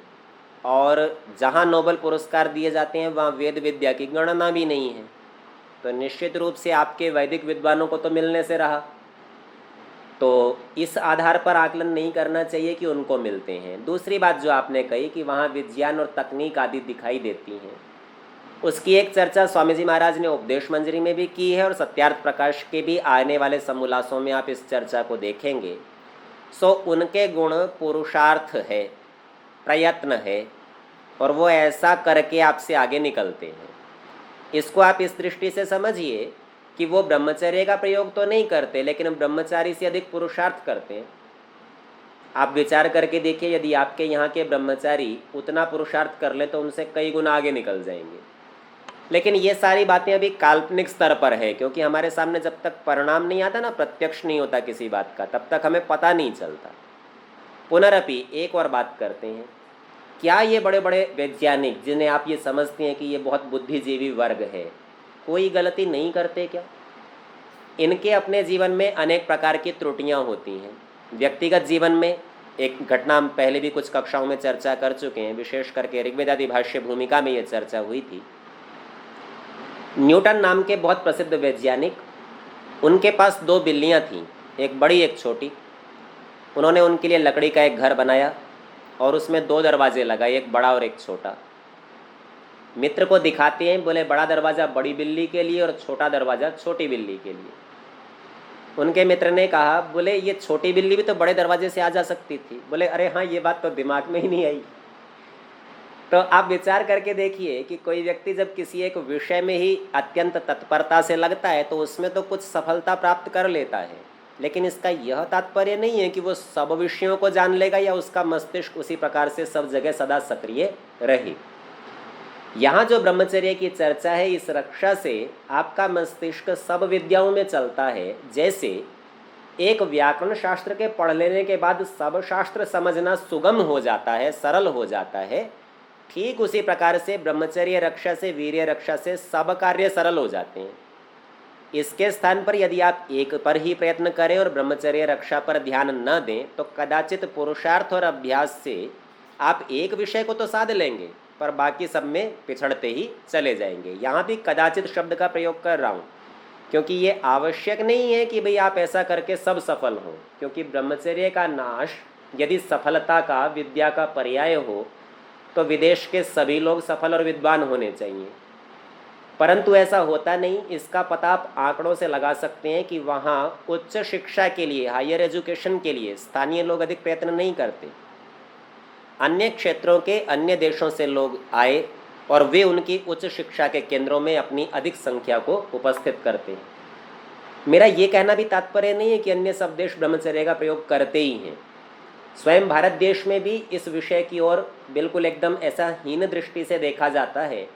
और जहाँ नोबेल पुरस्कार दिए जाते हैं वहाँ वेद विद्या की गणना भी नहीं है, तो निश्चित रूप से आपके वैदिक विद्वानों को तो मिलने से रहा। तो इस आधार पर आकलन नहीं करना चाहिए कि उनको मिलते हैं। दूसरी बात जो आपने कही कि वहाँ विज्ञान और तकनीक आदि दिखाई देती हैं, उसकी एक चर्चा स्वामी जी महाराज ने उपदेश मंजरी में भी की है और सत्यार्थ प्रकाश के भी आने वाले समोल्लासों में आप इस चर्चा को देखेंगे। सो उनके गुण पुरुषार्थ है, प्रयत्न है, और वो ऐसा करके आपसे आगे निकलते हैं। इसको आप इस दृष्टि से समझिए कि वो ब्रह्मचर्य का प्रयोग तो नहीं करते, लेकिन ब्रह्मचारी से अधिक पुरुषार्थ करते हैं। आप विचार करके देखिए, यदि आपके यहाँ के ब्रह्मचारी उतना पुरुषार्थ कर ले तो उनसे कई गुना आगे निकल जाएंगे। लेकिन ये सारी बातें अभी काल्पनिक स्तर पर है, क्योंकि हमारे सामने जब तक परिणाम नहीं आता ना, प्रत्यक्ष नहीं होता किसी बात का, तब तक हमें पता नहीं चलता। पुनरअपि एक और बात करते हैं, क्या ये बड़े बड़े वैज्ञानिक जिन्हें आप ये समझते हैं कि ये बहुत बुद्धिजीवी वर्ग है, कोई गलती नहीं करते क्या? इनके अपने जीवन में अनेक प्रकार की त्रुटियां होती हैं। व्यक्तिगत जीवन में एक घटना हम पहले भी कुछ कक्षाओं में चर्चा कर चुके हैं, विशेष करके ऋग्वेदादि भाष्य भूमिका में ये चर्चा हुई थी। न्यूटन नाम के बहुत प्रसिद्ध वैज्ञानिक, उनके पास 2 बिल्लियां थीं, एक बड़ी एक छोटी। उन्होंने उनके लिए लकड़ी का एक घर बनाया और उसमें 2 दरवाजे लगाए, एक बड़ा और एक छोटा। मित्र को दिखाते हैं, बोले बड़ा दरवाज़ा बड़ी बिल्ली के लिए और छोटा दरवाज़ा छोटी बिल्ली के लिए। उनके मित्र ने कहा, बोले ये छोटी बिल्ली भी तो बड़े दरवाजे से आ जा सकती थी। बोले अरे हाँ, ये बात तो दिमाग में ही नहीं आई। तो आप विचार करके देखिए कि कोई व्यक्ति जब किसी एक विषय में ही अत्यंत तत्परता से लगता है तो उसमें तो कुछ सफलता प्राप्त कर लेता है, लेकिन इसका यह तात्पर्य नहीं है कि वो सब विषयों को जान लेगा या उसका मस्तिष्क उसी प्रकार से सब जगह सदा सक्रिय रहे। यहाँ जो ब्रह्मचर्य की चर्चा है, इस रक्षा से आपका मस्तिष्क सब विद्याओं में चलता है। जैसे एक व्याकरण शास्त्र के पढ़ लेने के बाद सब शास्त्र समझना सुगम हो जाता है, सरल हो जाता है, ठीक उसी प्रकार से ब्रह्मचर्य रक्षा से, वीर्य रक्षा से सब कार्य सरल हो जाते हैं। इसके स्थान पर यदि आप एक पर ही प्रयत्न करें और ब्रह्मचर्य रक्षा पर ध्यान न दें तो कदाचित पुरुषार्थ और अभ्यास से आप एक विषय को तो साध लेंगे पर बाकी सब में पिछड़ते ही चले जाएंगे। यहाँ भी कदाचित शब्द का प्रयोग कर रहा हूँ, क्योंकि ये आवश्यक नहीं है कि भाई आप ऐसा करके सब सफल हों, क्योंकि ब्रह्मचर्य का नाश यदि सफलता का, विद्या का पर्याय हो तो विदेश के सभी लोग सफल और विद्वान होने चाहिए, परंतु ऐसा होता नहीं। इसका पता आप आंकड़ों से लगा सकते हैं कि वहाँ उच्च शिक्षा के लिए, हायर एजुकेशन के लिए स्थानीय लोग अधिक प्रयत्न नहीं करते। अन्य क्षेत्रों के, अन्य देशों से लोग आए और वे उनकी उच्च शिक्षा के केंद्रों में अपनी अधिक संख्या को उपस्थित करते हैं। मेरा ये कहना भी तात्पर्य नहीं है कि अन्य सब देश ब्रह्मचर्य का प्रयोग करते ही हैं। स्वयं भारत देश में भी इस विषय की ओर बिल्कुल एकदम ऐसा हीन दृष्टि से देखा जाता है,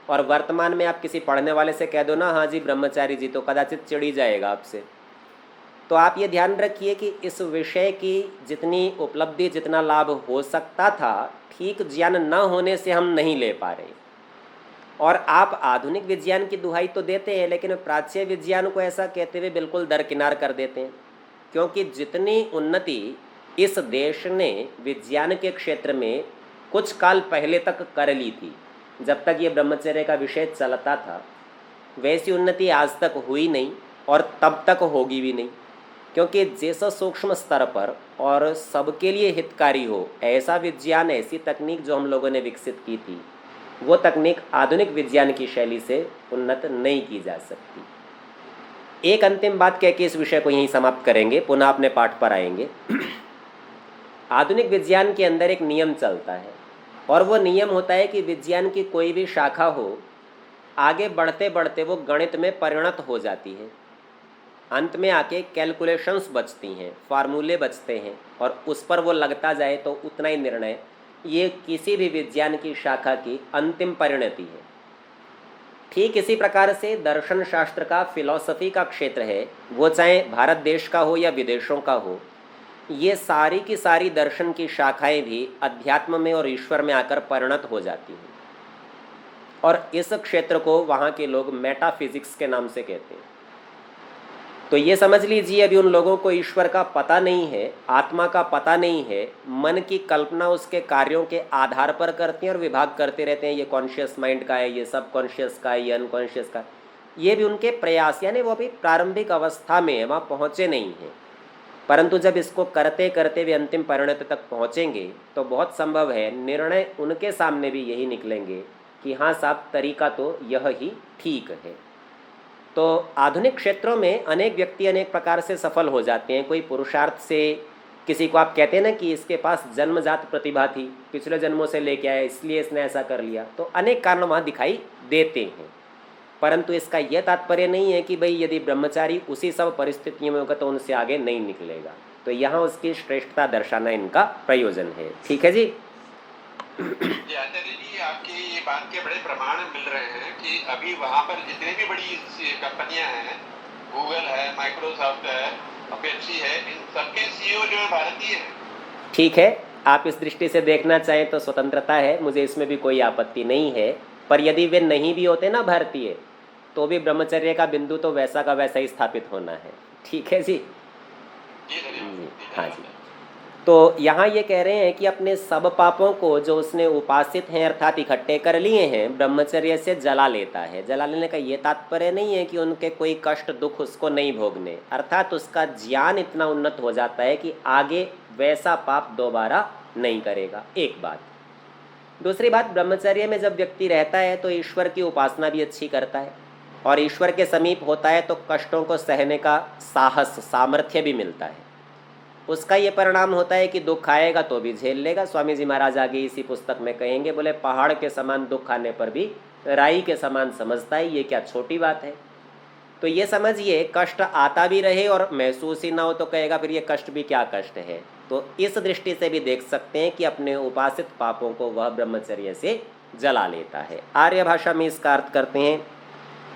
और वर्तमान में आप किसी पढ़ने वाले से कह दो ना, हाँ जी ब्रह्मचारी जी, तो कदाचित चिढ़ी जाएगा आपसे। तो आप ये ध्यान रखिए कि इस विषय की जितनी उपलब्धि, जितना लाभ हो सकता था, ठीक ज्ञान न होने से हम नहीं ले पा रहे। और आप आधुनिक विज्ञान की दुहाई तो देते हैं, लेकिन प्राच्य विज्ञान को ऐसा कहते हुए बिल्कुल दरकिनार कर देते हैं, क्योंकि जितनी उन्नति इस देश ने विज्ञान के क्षेत्र में कुछ काल पहले तक कर ली थी, जब तक ये ब्रह्मचर्य का विषय चलता था, वैसी उन्नति आज तक हुई नहीं और तब तक होगी भी नहीं। क्योंकि जैसा सूक्ष्म स्तर पर और सबके लिए हितकारी हो ऐसा विज्ञान, ऐसी तकनीक जो हम लोगों ने विकसित की थी, वो तकनीक आधुनिक विज्ञान की शैली से उन्नत नहीं की जा सकती। एक अंतिम बात कह के इस विषय को यहीं समाप्त करेंगे, पुनः अपने पाठ पर आएंगे। आधुनिक विज्ञान के अंदर एक नियम चलता है, और वो नियम होता है कि विज्ञान की कोई भी शाखा हो, आगे बढ़ते बढ़ते वो गणित में परिणत हो जाती है। अंत में आके कैलकुलेशंस बचती हैं, फार्मूले बचते हैं, और उस पर वो लगता जाए तो उतना ही निर्णय। ये किसी भी विज्ञान की शाखा की अंतिम परिणति है। ठीक इसी प्रकार से दर्शन शास्त्र का, फिलॉसफी का क्षेत्र है, वो चाहे भारत देश का हो या विदेशों का हो, ये सारी की सारी दर्शन की शाखाएं भी अध्यात्म में और ईश्वर में आकर परिणत हो जाती हैं, और इस क्षेत्र को वहाँ के लोग मेटाफिजिक्स के नाम से कहते हैं। तो ये समझ लीजिए, अभी उन लोगों को ईश्वर का पता नहीं है, आत्मा का पता नहीं है, मन की कल्पना उसके कार्यों के आधार पर करते हैं और विभाग करते रहते हैं, ये कॉन्शियस माइंड का है, ये सब कॉन्शियस का है, ये अनकॉन्शियस का। ये भी उनके प्रयास, यानी वो भी प्रारंभिक अवस्था में है, वहाँ पहुँचे नहीं हैं। परंतु जब इसको करते करते वे अंतिम परिणति तक पहुँचेंगे तो बहुत संभव है निर्णय उनके सामने भी यही निकलेंगे कि हाँ साहब, तरीका तो यह ही ठीक है। तो आधुनिक क्षेत्रों में अनेक व्यक्ति अनेक प्रकार से सफल हो जाते हैं। कोई पुरुषार्थ से, किसी को आप कहते हैं ना कि इसके पास जन्मजात प्रतिभा थी, पिछले जन्मों से लेके आया इसलिए इसने ऐसा कर लिया, तो अनेक कारण वहाँ दिखाई देते हैं। परंतु इसका यह तात्पर्य नहीं है कि भाई यदि ब्रह्मचारी उसी सब परिस्थितियों में होगा तो उनसे आगे नहीं निकलेगा। तो यहाँ उसकी श्रेष्ठता दर्शाना इनका प्रयोजन है। ठीक है जी। जी आचार्य जी, आपकी ये बात के बड़े प्रमाण मिल रहे हैं कि अभी वहाँ पर जितनी भी बड़ी कंपनियां हैं, गूगल है, माइक्रोसॉफ्ट है, पेप्सी है, इन सबके सीईओ जो है भारतीय हैं। ठीक है, आप इस दृष्टि से देखना चाहें तो स्वतंत्रता है, मुझे इसमें भी कोई आपत्ति नहीं है। पर यदि वे नहीं भी होते ना भारतीय, तो भी ब्रह्मचर्य का बिंदु तो वैसा का वैसा ही स्थापित होना है। ठीक है जी। हाँ जी। तो यहाँ ये कह रहे हैं कि अपने सब पापों को जो उसने उपासित हैं अर्थात इकट्ठे कर लिए हैं, ब्रह्मचर्य से जला लेता है। जला लेने का ये तात्पर्य नहीं है कि उनके कोई कष्ट दुख उसको नहीं भोगने, अर्थात उसका ज्ञान इतना उन्नत हो जाता है कि आगे वैसा पाप दोबारा नहीं करेगा। एक बात। दूसरी बात, ब्रह्मचर्य में जब व्यक्ति रहता है तो ईश्वर की उपासना भी अच्छी करता है, और ईश्वर के समीप होता है तो कष्टों को सहने का साहस, सामर्थ्य भी मिलता है। उसका ये परिणाम होता है कि दुख आएगा तो भी झेल लेगा। स्वामी जी महाराज आगे इसी पुस्तक में कहेंगे, बोले पहाड़ के समान दुख आने पर भी राई के समान समझता है, ये क्या छोटी बात है। तो ये समझिए, कष्ट आता भी रहे और महसूस ही ना हो तो कहेगा फिर ये कष्ट भी क्या कष्ट है। तो इस दृष्टि से भी देख सकते हैं कि अपने उपासित पापों को वह ब्रह्मचर्य से जला लेता है। आर्य भाषा में इसका अर्थ करते हैं,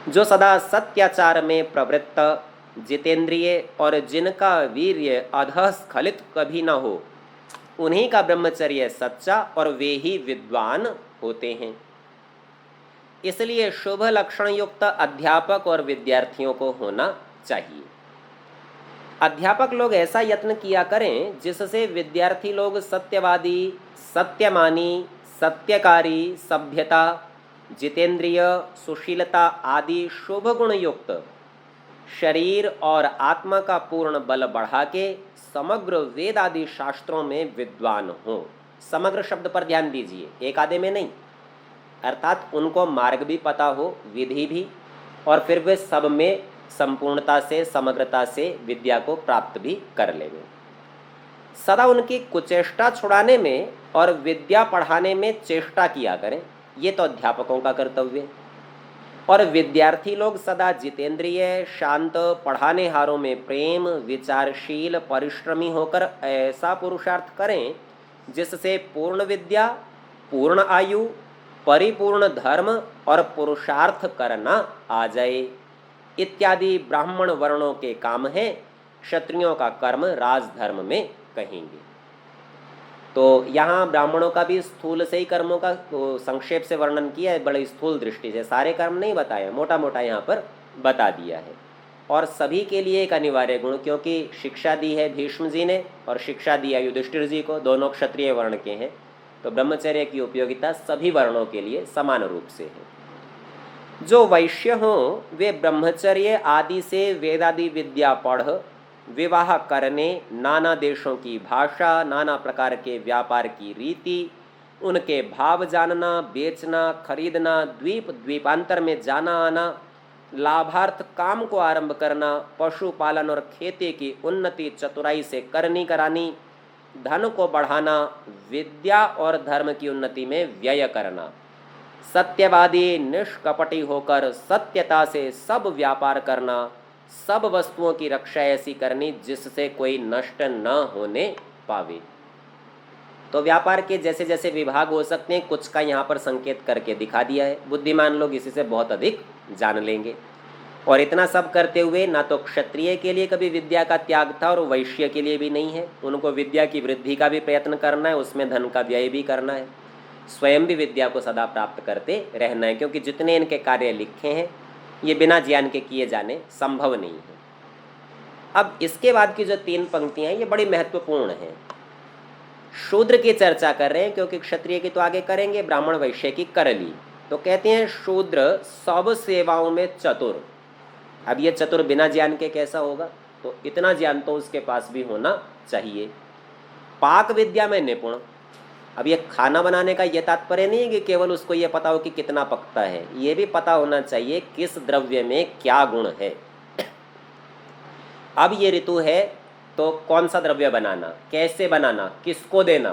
जो सदा सत्याचार में प्रवृत्त, जितेंद्रिय और जिनका वीर्य अधः स्खलित कभी न हो, उन्हीं का ब्रह्मचर्य सच्चा और वे ही विद्वान होते हैं। इसलिए शुभ लक्षण युक्त अध्यापक और विद्यार्थियों को होना चाहिए। अध्यापक लोग ऐसा यत्न किया करें जिससे विद्यार्थी लोग सत्यवादी, सत्यमानी, सत्यकारी, सभ्यता, जितेंद्रिय, सुशीलता आदि शुभ गुण युक्त शरीर और आत्मा का पूर्ण बल बढ़ा के समग्र वेद आदि शास्त्रों में विद्वान हो। समग्र शब्द पर ध्यान दीजिए, एक आधे में नहीं, अर्थात उनको मार्ग भी पता हो, विधि भी, और फिर वे सब में संपूर्णता से, समग्रता से विद्या को प्राप्त भी कर लेंगे। सदा उनकी कुचेष्टा छुड़ाने में और विद्या पढ़ाने में चेष्टा किया करें, ये तो अध्यापकों का कर्तव्य है। और विद्यार्थी लोग सदा जितेंद्रिय, शांत, पढ़ाने हारों में प्रेम, विचारशील, परिश्रमी होकर ऐसा पुरुषार्थ करें जिससे पूर्ण विद्या, पूर्ण आयु, परिपूर्ण धर्म और पुरुषार्थ करना आ जाए। इत्यादि ब्राह्मण वर्णों के काम हैं, क्षत्रियों का कर्म राजधर्म में कहेंगे। तो यहाँ ब्राह्मणों का भी स्थूल से ही कर्मों का संक्षेप से वर्णन किया है, बड़े स्थूल दृष्टि से, सारे कर्म नहीं बताए, मोटा मोटा यहाँ पर बता दिया है। और सभी के लिए एक अनिवार्य गुण, क्योंकि शिक्षा दी है भीष्म जी ने और शिक्षा दी है युधिष्ठिर जी को, दोनों क्षत्रिय वर्ण के हैं, तो ब्रह्मचर्य की उपयोगिता सभी वर्णों के लिए समान रूप से है। जो वैश्य हों वे ब्रह्मचर्य आदि से वेदादि विद्या पढ़ विवाह करने, नाना देशों की भाषा, नाना प्रकार के व्यापार की रीति, उनके भाव जानना, बेचना, खरीदना, द्वीप द्वीपांतर में जाना आना, लाभार्थ काम को आरंभ करना, पशुपालन और खेती की उन्नति चतुराई से करनी करानी, धन को बढ़ाना, विद्या और धर्म की उन्नति में व्यय करना, सत्यवादी निष्कपटी होकर सत्यता से सब व्यापार करना, सब वस्तुओं की रक्षा ऐसी करनी जिससे कोई नष्ट न होने पावे। तो व्यापार के जैसे जैसे विभाग हो सकते हैं, कुछ का यहाँ पर संकेत करके दिखा दिया है। बुद्धिमान लोग इसी से बहुत अधिक जान लेंगे। और इतना सब करते हुए ना तो क्षत्रिय के लिए कभी विद्या का त्याग था और वैश्य के लिए भी नहीं है। उनको विद्या की वृद्धि का भी प्रयत्न करना है, उसमें धन का व्यय भी करना है, स्वयं भी विद्या को सदा प्राप्त करते रहना है, क्योंकि जितने इनके कार्य लिखे हैं ये बिना ज्ञान के किए जाने संभव नहीं है। अब इसके बाद की जो 3 पंक्तियां हैं ये बड़ी महत्वपूर्ण हैं। शूद्र की चर्चा कर रहे हैं, क्योंकि क्षत्रिय की तो आगे करेंगे, ब्राह्मण वैश्य की कर ली। तो कहते हैं शूद्र सब सेवाओं में चतुर। अब ये चतुर बिना ज्ञान के कैसा होगा? तो इतना ज्ञान तो उसके पास भी होना चाहिए। पाक विद्या में निपुण। अब ये खाना बनाने का ये तात्पर्य नहीं है कि केवल उसको ये पता हो कि कितना पकता है, ये भी पता होना चाहिए किस द्रव्य में क्या गुण है। अब ये ऋतु है तो कौन सा द्रव्य बनाना, कैसे बनाना, किसको देना,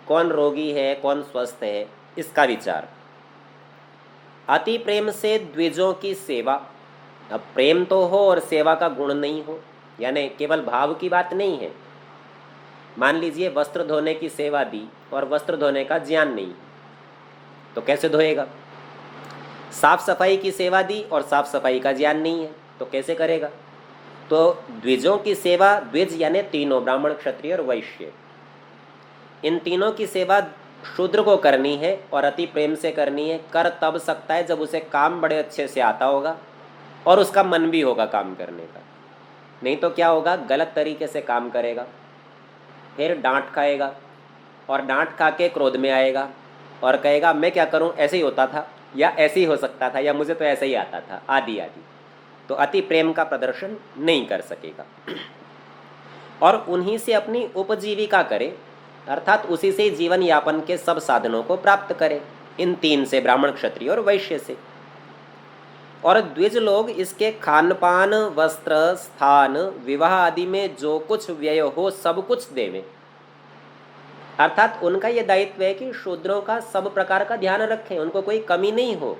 कौन रोगी है, कौन स्वस्थ है, इसका विचार। अति प्रेम से द्विजों की सेवा। अब प्रेम तो हो और सेवा का गुण नहीं हो, यानी केवल भाव की बात नहीं है। मान लीजिए वस्त्र धोने की सेवा दी और वस्त्र धोने का ज्ञान नहीं, तो कैसे धोएगा? साफ सफाई की सेवा दी और साफ सफाई का ज्ञान नहीं है, तो कैसे करेगा? तो द्विजों की सेवा, द्विज यानी तीनों, ब्राह्मण क्षत्रिय और वैश्य, इन तीनों की सेवा शूद्र को करनी है और अति प्रेम से करनी है। कर तब सकता है जब उसे काम बड़े अच्छे से आता होगा और उसका मन भी होगा काम करने का। नहीं तो क्या होगा? गलत तरीके से काम करेगा, फिर डांट खाएगा और डांट खा के क्रोध में आएगा और कहेगा मैं क्या करूं, ऐसे ही होता था, या ऐसे ही हो सकता था, या मुझे तो ऐसे ही आता था, आदि आदि। तो अति प्रेम का प्रदर्शन नहीं कर सकेगा और उन्हीं से अपनी उपजीविका करे, अर्थात उसी से जीवन यापन के सब साधनों को प्राप्त करे, इन 3 से, ब्राह्मण क्षत्रिय और वैश्य से। और द्विज लोग इसके खान पान, वस्त्र, स्थान, विवाह आदि में जो कुछ व्यय हो सब कुछ देवें। अर्थात उनका ये दायित्व है कि शूद्रों का सब प्रकार का ध्यान रखें, उनको कोई कमी नहीं हो।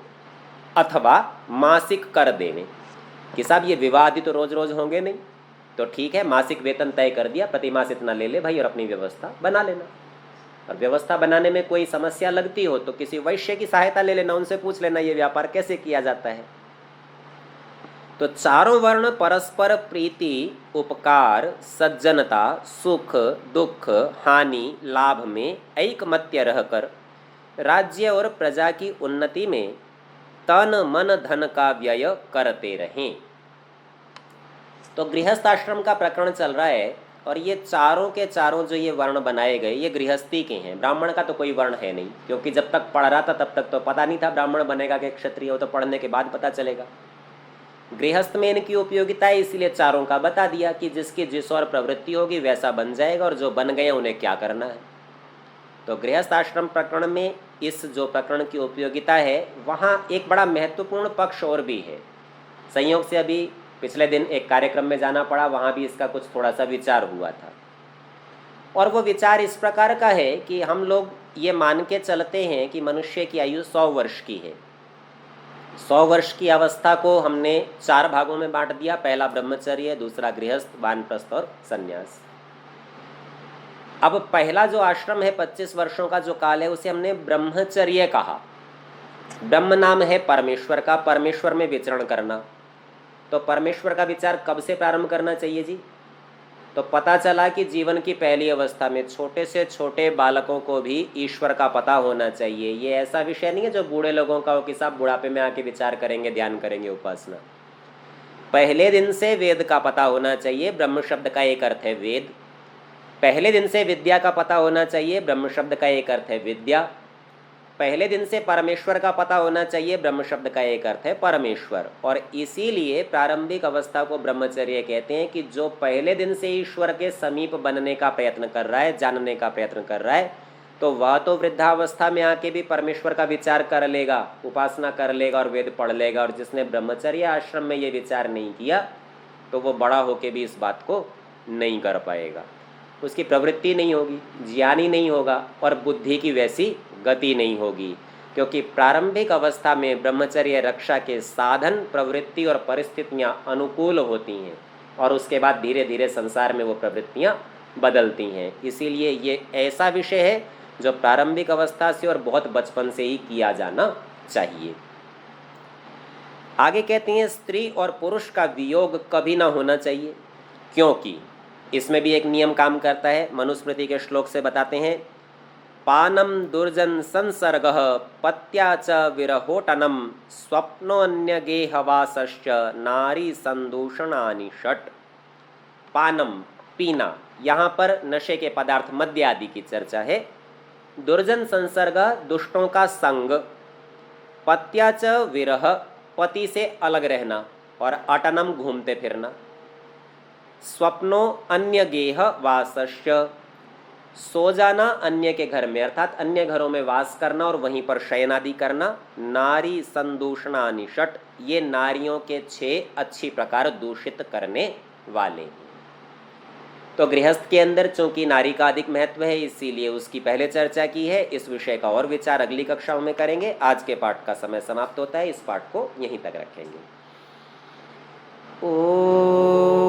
अथवा मासिक कर देवें कि साहब ये विवाह आदि तो रोज रोज होंगे नहीं, तो ठीक है मासिक वेतन तय कर दिया, प्रति मास इतना ले ले भाई और अपनी व्यवस्था बना लेना। और व्यवस्था बनाने में कोई समस्या लगती हो तो किसी वैश्य की सहायता ले लेना, उनसे पूछ लेना ये व्यापार कैसे किया जाता है। तो चारों वर्ण परस्पर प्रीति, उपकार, सज्जनता, सुख, दुख, हानि, लाभ में ऐकमत्य रहकर राज्य और प्रजा की उन्नति में तन मन धन का व्यय करते रहें। तो गृहस्थ आश्रम का प्रकरण चल रहा है और ये चारों के चारों जो ये वर्ण बनाए गए ये गृहस्थी के हैं। ब्राह्मण का तो कोई वर्ण है नहीं, क्योंकि जब तक पढ़ रहा था तब तक तो पता नहीं था ब्राह्मण बनेगा कि क्षत्रिय हो, तो पढ़ने के बाद पता चलेगा। गृहस्थ में इनकी उपयोगिता है, इसलिए चारों का बता दिया कि जिसकी जिस और प्रवृत्ति होगी वैसा बन जाएगा और जो बन गए उन्हें क्या करना है। तो गृहस्थ आश्रम प्रकरण में इस जो प्रकरण की उपयोगिता है वहाँ एक बड़ा महत्वपूर्ण पक्ष और भी है। संयोग से अभी पिछले दिन एक कार्यक्रम में जाना पड़ा, वहाँ भी इसका कुछ थोड़ा सा विचार हुआ था। और वो विचार इस प्रकार का है कि हम लोग ये मान के चलते हैं कि मनुष्य की आयु 100 वर्ष की है। 100 वर्ष की अवस्था को हमने 4 भागों में बांट दिया, पहला ब्रह्मचर्य, दूसरा गृहस्थ, वानप्रस्थ और संन्यास। अब पहला जो आश्रम है 25 वर्षों का जो काल है उसे हमने ब्रह्मचर्य कहा। ब्रह्म नाम है परमेश्वर का, परमेश्वर में विचरण करना। तो परमेश्वर का विचार कब से प्रारंभ करना चाहिए जी? तो पता चला कि जीवन की पहली अवस्था में छोटे से छोटे बालकों को भी ईश्वर का पता होना चाहिए। ये ऐसा विषय नहीं है जो बूढ़े लोगों का हो कि साहब बुढ़ापे में आके विचार करेंगे, ध्यान करेंगे, उपासना। पहले दिन से वेद का पता होना चाहिए, ब्रह्म शब्द का एक अर्थ है वेद। पहले दिन से विद्या का पता होना चाहिए, ब्रह्म शब्द का एक अर्थ है विद्या। पहले दिन से परमेश्वर का पता होना चाहिए, ब्रह्म शब्द का एक अर्थ है परमेश्वर। और इसीलिए प्रारंभिक अवस्था को ब्रह्मचर्य कहते हैं कि जो पहले दिन से ईश्वर के समीप बनने का प्रयत्न कर रहा है, जानने का प्रयत्न कर रहा है, तो वह तो वृद्धावस्था में आके भी परमेश्वर का विचार कर लेगा, उपासना कर लेगा और वेद पढ़ लेगा। और जिसने ब्रह्मचर्य आश्रम में ये विचार नहीं किया तो वो बड़ा होके भी इस बात को नहीं कर पाएगा, उसकी प्रवृत्ति नहीं होगी, ज्ञानी नहीं होगा और बुद्धि की वैसी गति नहीं होगी। क्योंकि प्रारंभिक अवस्था में ब्रह्मचर्य रक्षा के साधन, प्रवृत्ति और परिस्थितियां अनुकूल होती हैं और उसके बाद धीरे धीरे संसार में वो प्रवृत्तियां बदलती हैं। इसीलिए ये ऐसा विषय है जो प्रारंभिक अवस्था से और बहुत बचपन से ही किया जाना चाहिए। आगे कहती हैं स्त्री और पुरुष का वियोग कभी ना होना चाहिए, क्योंकि इसमें भी एक नियम काम करता है। मनुस्मृति के श्लोक से बताते हैं, पानम दुर्जन संसर्गः पत्या च विरहोटनम स्वप्नोन्यगेहवासश्च नारी संदूषणानि षट्। पानम पीना, यहाँ पर नशे के पदार्थ मद्य आदि की चर्चा है। दुर्जन संसर्ग दुष्टों का संग, पत्या च विरह पति से अलग रहना, और अटनम घूमते फिरना, स्वप्नो अन्य गेह वासश्च सो जाना अन्य के घर में, अर्थात अन्य घरों में वास करना और वहीं पर शयन आदि करना। नारी संदूषणानि षट्, ये नारियों के 6 अच्छी प्रकार दूषित करने वाले। तो गृहस्थ के अंदर चूंकि नारी का अधिक महत्व है, इसीलिए उसकी पहले चर्चा की है। इस विषय का और विचार अगली कक्षाओं में करेंगे। आज के पाठ का समय समाप्त होता है, इस पाठ को यहीं तक रखेंगे। ओ